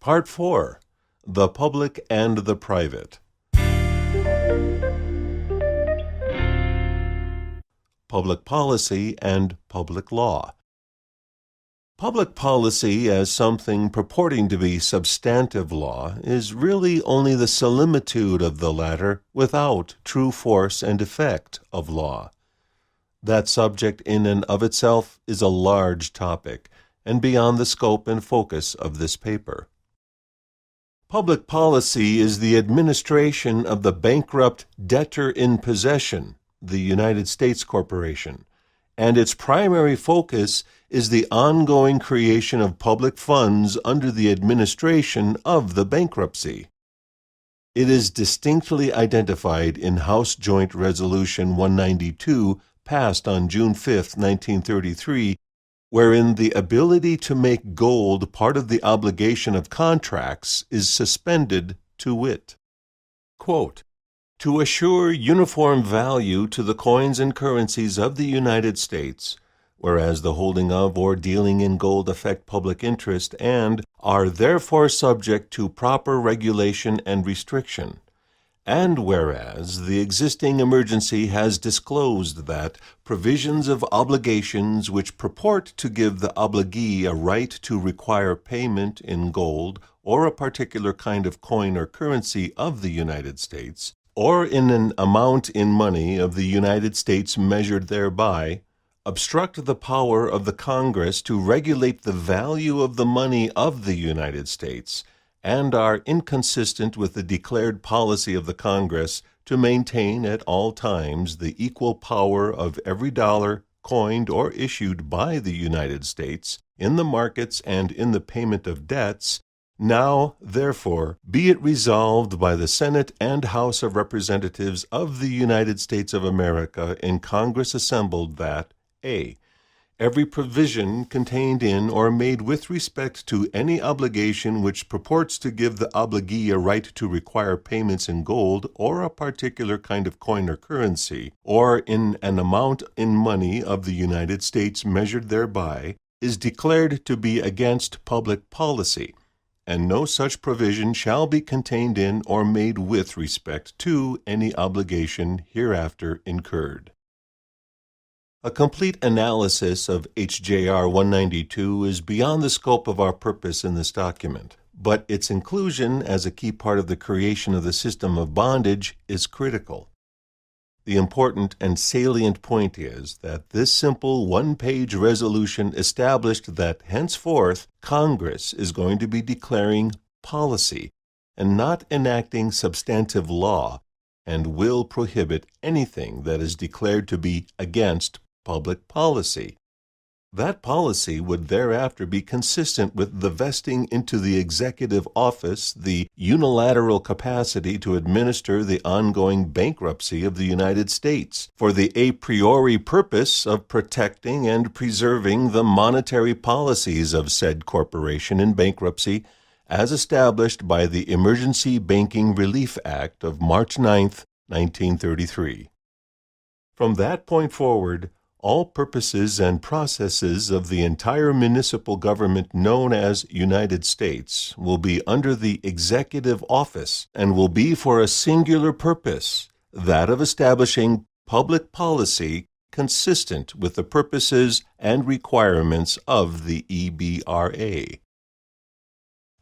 Part 4. The Public and the Private. Public Policy and Public Law. Public policy as something purporting to be substantive law is really only the similitude of the latter without true force and effect of law. That subject in and of itself is a large topic and beyond the scope and focus of this paper. Public policy is the administration of the bankrupt debtor in possession, the United States Corporation, and its primary focus is the ongoing creation of public funds under the administration of the bankruptcy. It is distinctly identified in House Joint Resolution 192, passed on June 5, 1933, wherein the ability to make gold part of the obligation of contracts is suspended, to wit, quote, to assure uniform value to the coins and currencies of the United States, whereas the holding of or dealing in gold affect public interest and are therefore subject to proper regulation and restriction. And whereas the existing emergency has disclosed that provisions of obligations which purport to give the obligee a right to require payment in gold or a particular kind of coin or currency of the United States, or in an amount in money of the United States measured thereby, obstruct the power of the Congress to regulate the value of the money of the United States, and are inconsistent with the declared policy of the Congress to maintain at all times the equal power of every dollar coined or issued by the United States in the markets and in the payment of debts, now, therefore, be it resolved by the Senate and House of Representatives of the United States of America in Congress assembled that, A. Every provision contained in or made with respect to any obligation which purports to give the obligee a right to require payments in gold or a particular kind of coin or currency, or in an amount in money of the United States measured thereby, is declared to be against public policy, and no such provision shall be contained in or made with respect to any obligation hereafter incurred. A complete analysis of HJR 192 is beyond the scope of our purpose in this document, but its inclusion as a key part of the creation of the system of bondage is critical. The important and salient point is that this simple one-page resolution established that henceforth Congress is going to be declaring policy and not enacting substantive law, and will prohibit anything that is declared to be against public policy. That policy would thereafter be consistent with the vesting into the executive office the unilateral capacity to administer the ongoing bankruptcy of the United States for the a priori purpose of protecting and preserving the monetary policies of said corporation in bankruptcy as established by the Emergency Banking Relief Act of March 9, 1933. From that point forward, all purposes and processes of the entire municipal government known as United States will be under the executive office and will be for a singular purpose, that of establishing public policy consistent with the purposes and requirements of the EBRA.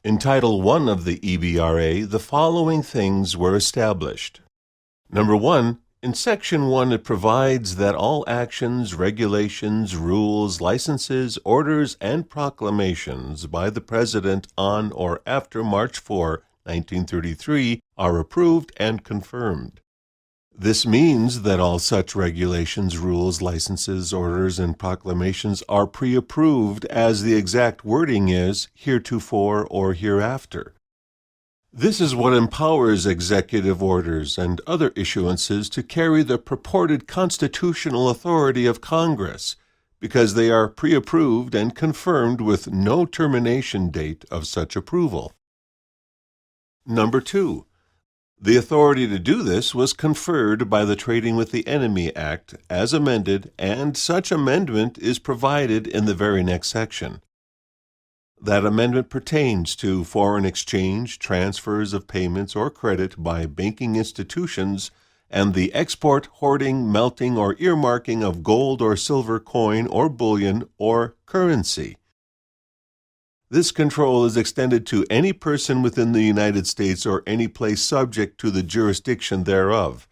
In Title I of the EBRA, the following things were established. Number 1, in Section 1, it provides that all actions, regulations, rules, licenses, orders, and proclamations by the President on or after March 4, 1933 are approved and confirmed. This means that all such regulations, rules, licenses, orders, and proclamations are pre-approved as the exact wording is heretofore or hereafter. This is what empowers executive orders and other issuances to carry the purported constitutional authority of Congress, because they are pre-approved and confirmed with no termination date of such approval. Number 2, the authority to do this was conferred by the Trading with the Enemy Act as amended, and such amendment is provided in the very next section. That amendment pertains to foreign exchange, transfers of payments or credit by banking institutions, and the export, hoarding, melting, or earmarking of gold or silver coin or bullion or currency. This control is extended to any person within the United States or any place subject to the jurisdiction thereof.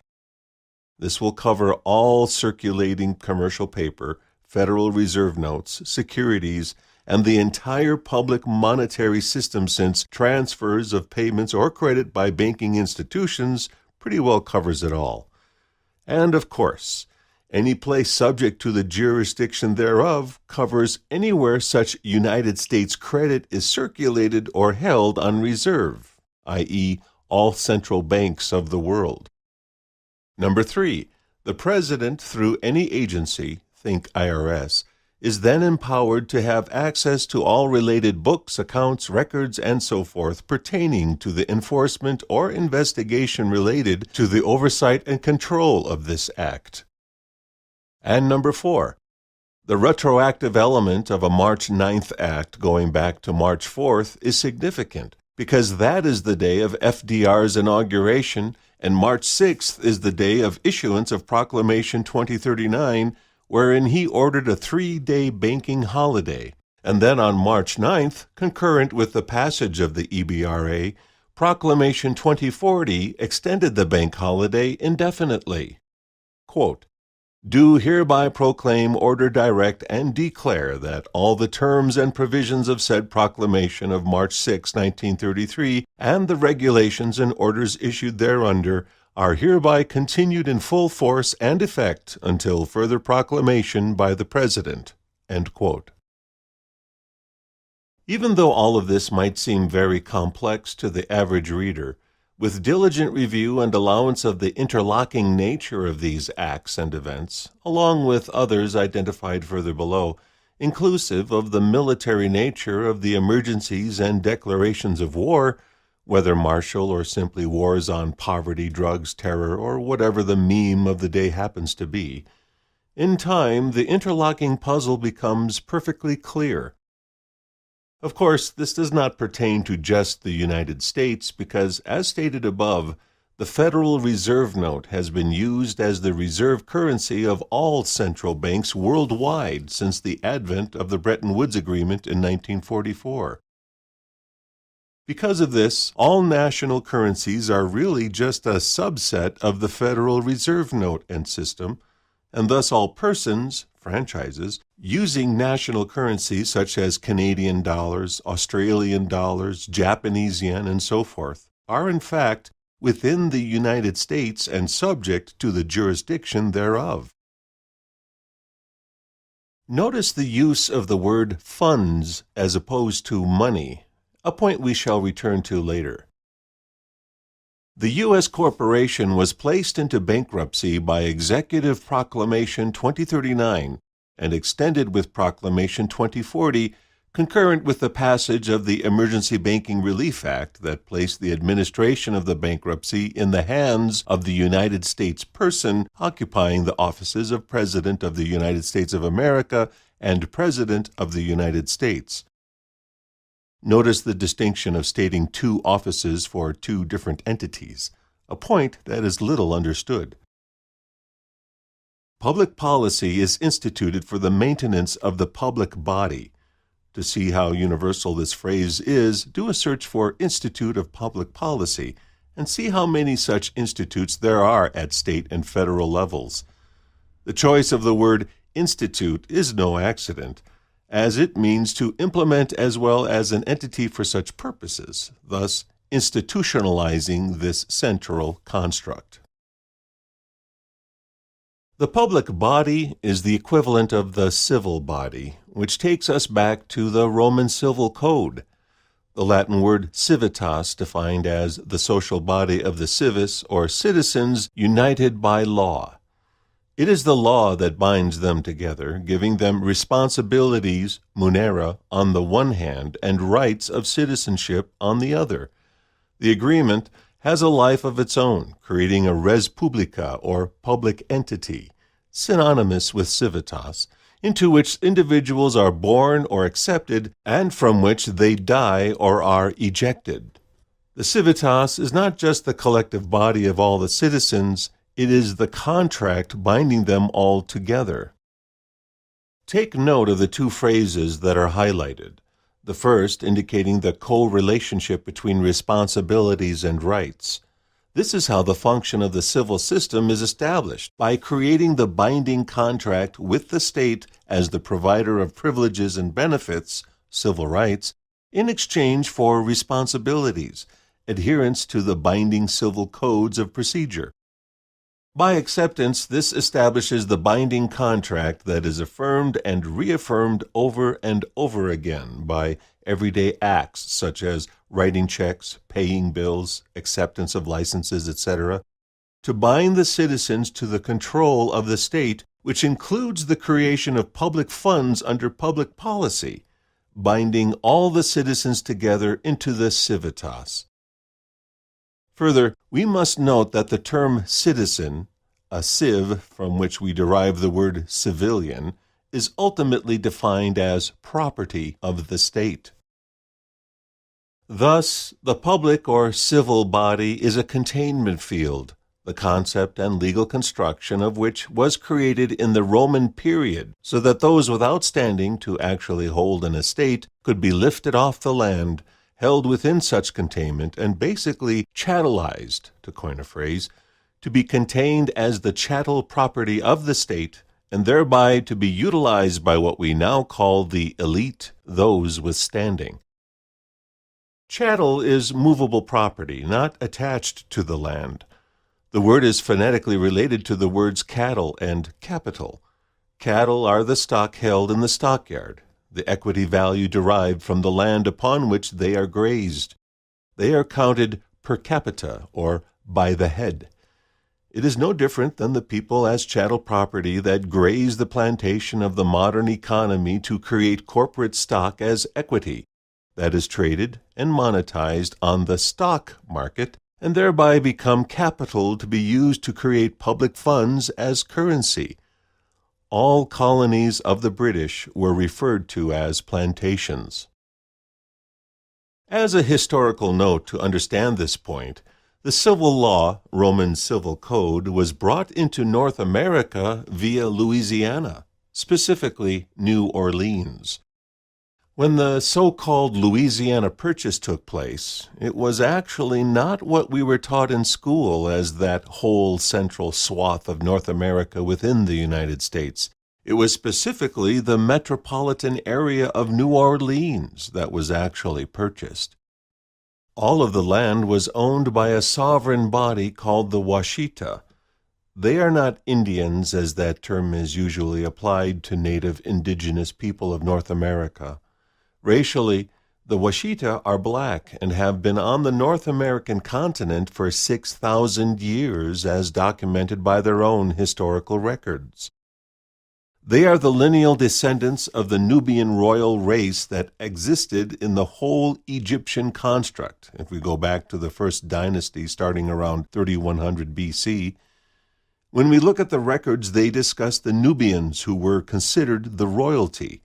This will cover all circulating commercial paper, Federal Reserve notes, securities, and the entire public monetary system, since transfers of payments or credit by banking institutions pretty well covers it all. And of course, any place subject to the jurisdiction thereof covers anywhere such United States credit is circulated or held on reserve, i.e., all central banks of the world. Number 3, the President, through any agency, think IRS, is then empowered to have access to all related books, accounts, records, and so forth pertaining to the enforcement or investigation related to the oversight and control of this act. And number 4, the retroactive element of a March 9th act going back to March 4th is significant because that is the day of FDR's inauguration, and March 6th is the day of issuance of Proclamation 2039, wherein he ordered a 3-day banking holiday. And then on March 9th, concurrent with the passage of the EBRA, Proclamation 2040 extended the bank holiday indefinitely. Quote, "Do hereby proclaim, order, direct, and declare that all the terms and provisions of said proclamation of March 6, 1933, and the regulations and orders issued thereunder are hereby continued in full force and effect until further proclamation by the President." End quote. Even though all of this might seem very complex to the average reader, with diligent review and allowance of the interlocking nature of these acts and events, along with others identified further below, inclusive of the military nature of the emergencies and declarations of war, whether martial or simply wars on poverty, drugs, terror, or whatever the meme of the day happens to be, in time the interlocking puzzle becomes perfectly clear. Of course, this does not pertain to just the United States because, as stated above, the Federal Reserve Note has been used as the reserve currency of all central banks worldwide since the advent of the Bretton Woods Agreement in 1944. Because of this, all national currencies are really just a subset of the Federal Reserve Note and system, and thus all persons, franchises, using national currencies such as Canadian dollars, Australian dollars, Japanese yen, and so forth, are in fact within the United States and subject to the jurisdiction thereof. Notice the use of the word funds as opposed to money, a point we shall return to later. The U.S. corporation was placed into bankruptcy by Executive Proclamation 2039 and extended with Proclamation 2040, concurrent with the passage of the Emergency Banking Relief Act that placed the administration of the bankruptcy in the hands of the United States person occupying the offices of President of the United States of America and President of the United States. Notice the distinction of stating two offices for two different entities, a point that is little understood. Public policy is instituted for the maintenance of the public body. To see how universal this phrase is, do a search for Institute of Public Policy and see how many such institutes there are at state and federal levels. The choice of the word institute is no accident, as it means to implement as well as an entity for such purposes, thus institutionalizing this central construct. The public body is the equivalent of the civil body, which takes us back to the Roman Civil Code. The Latin word civitas defined as the social body of the civis or citizens united by law. It is the law that binds them together, giving them responsibilities, munera, on the one hand, and rights of citizenship on the other. The agreement has a life of its own, creating a res publica, or public entity, synonymous with civitas, into which individuals are born or accepted, and from which they die or are ejected. The civitas is not just the collective body of all the citizens, it is the contract binding them all together. Take note of the two phrases that are highlighted. The first indicating the co-relationship between responsibilities and rights. This is how the function of the civil system is established, by creating the binding contract with the state as the provider of privileges and benefits, civil rights, in exchange for responsibilities, adherence to the binding civil codes of procedure. By acceptance, this establishes the binding contract that is affirmed and reaffirmed over and over again by everyday acts such as writing checks, paying bills, acceptance of licenses, etc., to bind the citizens to the control of the state, which includes the creation of public funds under public policy, binding all the citizens together into the civitas. Further, we must note that the term citizen, a civ from which we derive the word civilian, is ultimately defined as property of the state. Thus, the public or civil body is a containment field, the concept and legal construction of which was created in the Roman period so that those without standing to actually hold an estate could be lifted off the land, held within such containment, and basically chattelized, to coin a phrase, to be contained as the chattel property of the state, and thereby to be utilized by what we now call the elite, those with standing. Chattel is movable property, not attached to the land. The word is phonetically related to the words cattle and capital. Cattle are the stock held in the stockyard, the equity value derived from the land upon which they are grazed. They are counted per capita, or by the head. It is no different than the people as chattel property that graze the plantation of the modern economy to create corporate stock as equity, that is traded and monetized on the stock market, and thereby become capital to be used to create public funds as currency. All colonies of the British were referred to as plantations. As a historical note to understand this point, the civil law, Roman Civil Code, was brought into North America via Louisiana, specifically New Orleans. When the so-called Louisiana Purchase took place, it was actually not what we were taught in school as that whole central swath of North America within the United States. It was specifically the metropolitan area of New Orleans that was actually purchased. All of the land was owned by a sovereign body called the Washita. They are not Indians, as that term is usually applied to native indigenous people of North America. Racially, the Washita are black and have been on the North American continent for 6,000 years, as documented by their own historical records. They are the lineal descendants of the Nubian royal race that existed in the whole Egyptian construct, if we go back to the first dynasty starting around 3100 BC. When we look at the records, they discuss the Nubians, who were considered the royalty.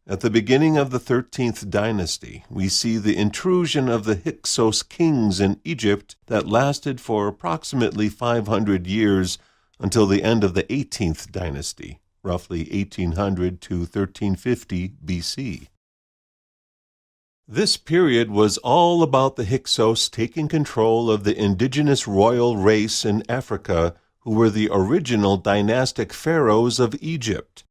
At the beginning of the 13th dynasty, we see the intrusion of the Hyksos kings in Egypt that lasted for approximately 500 years until the end of the 18th dynasty, roughly 1800 to 1350 BC. This period was all about the Hyksos taking control of the indigenous royal race in Africa, who were the original dynastic pharaohs of Egypt.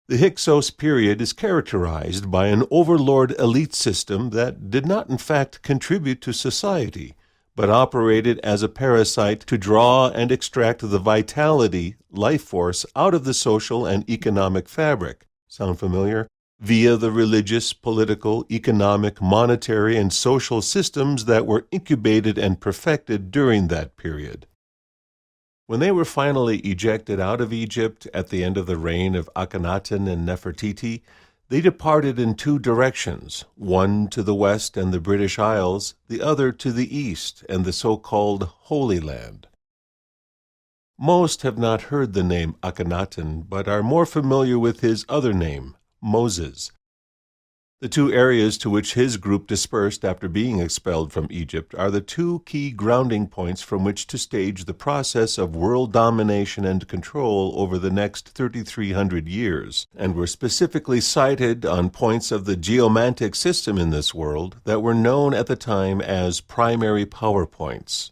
The Hyksos period is characterized by an overlord elite system that did not in fact contribute to society, but operated as a parasite to draw and extract the vitality, life force, out of the social and economic fabric. Sound familiar? Via the religious, political, economic, monetary, and social systems that were incubated and perfected during that period. When they were finally ejected out of Egypt at the end of the reign of Akhenaten and Nefertiti, they departed in two directions, one to the west and the British Isles, the other to the east and the so-called Holy Land. Most have not heard the name Akhenaten, but are more familiar with his other name, Moses. The two areas to which his group dispersed after being expelled from Egypt are the two key grounding points from which to stage the process of world domination and control over the next 3,300 years, and were specifically cited on points of the geomantic system in this world that were known at the time as primary power points.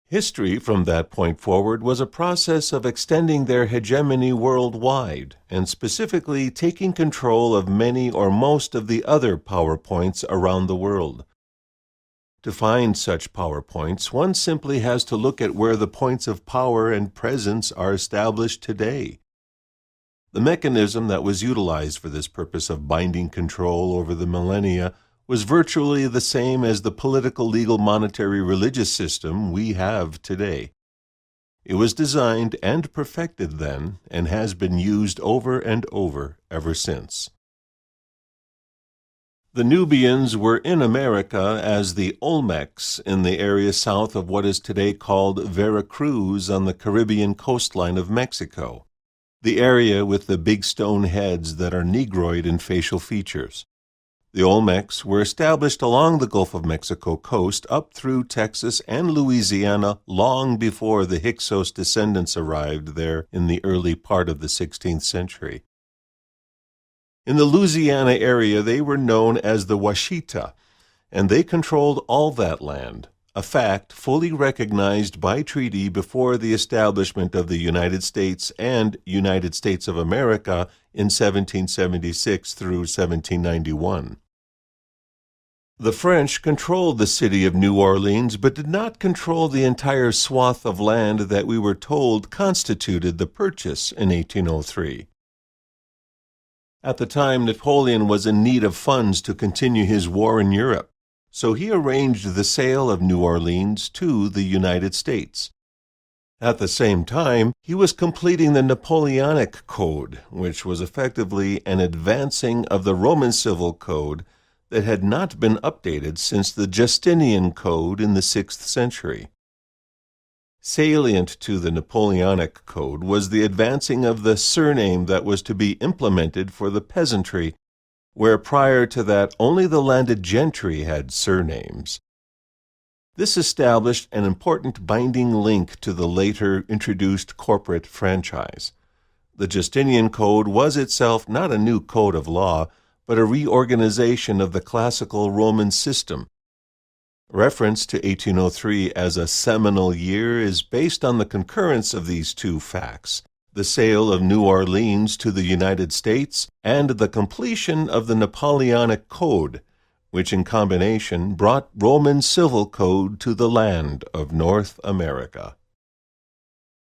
History from that point forward was a process of extending their hegemony worldwide, and specifically taking control of many or most of the other power points around the world. To find such power points, one simply has to look at where the points of power and presence are established today. The mechanism that was utilized for this purpose of binding control over the millennia was virtually the same as the political, legal, monetary, religious system we have today. It was designed and perfected then, and has been used over and over ever since. The Nubians were in America as the Olmecs in the area south of what is today called Veracruz on the Caribbean coastline of Mexico, the area with the big stone heads that are Negroid in facial features. The Olmecs were established along the Gulf of Mexico coast up through Texas and Louisiana long before the Hyksos descendants arrived there in the early part of the 16th century. In the Louisiana area, they were known as the Washita, and they controlled all that land, a fact fully recognized by treaty before the establishment of the United States and United States of America in 1776 through 1791. The French controlled the city of New Orleans, but did not control the entire swath of land that we were told constituted the purchase in 1803. At the time, Napoleon was in need of funds to continue his war in Europe, so he arranged the sale of New Orleans to the United States. At the same time, he was completing the Napoleonic Code, which was effectively an advancing of the Roman Civil Code that had not been updated since the Justinian Code in the 6th century. Salient to the Napoleonic Code was the advancing of the surname that was to be implemented for the peasantry, where prior to that only the landed gentry had surnames. This established an important binding link to the later introduced corporate franchise. The Justinian Code was itself not a new code of law, but a reorganization of the classical Roman system. Reference to 1803 as a seminal year is based on the concurrence of these two facts: the sale of New Orleans to the United States and the completion of the Napoleonic Code, which in combination brought Roman civil code to the land of North America.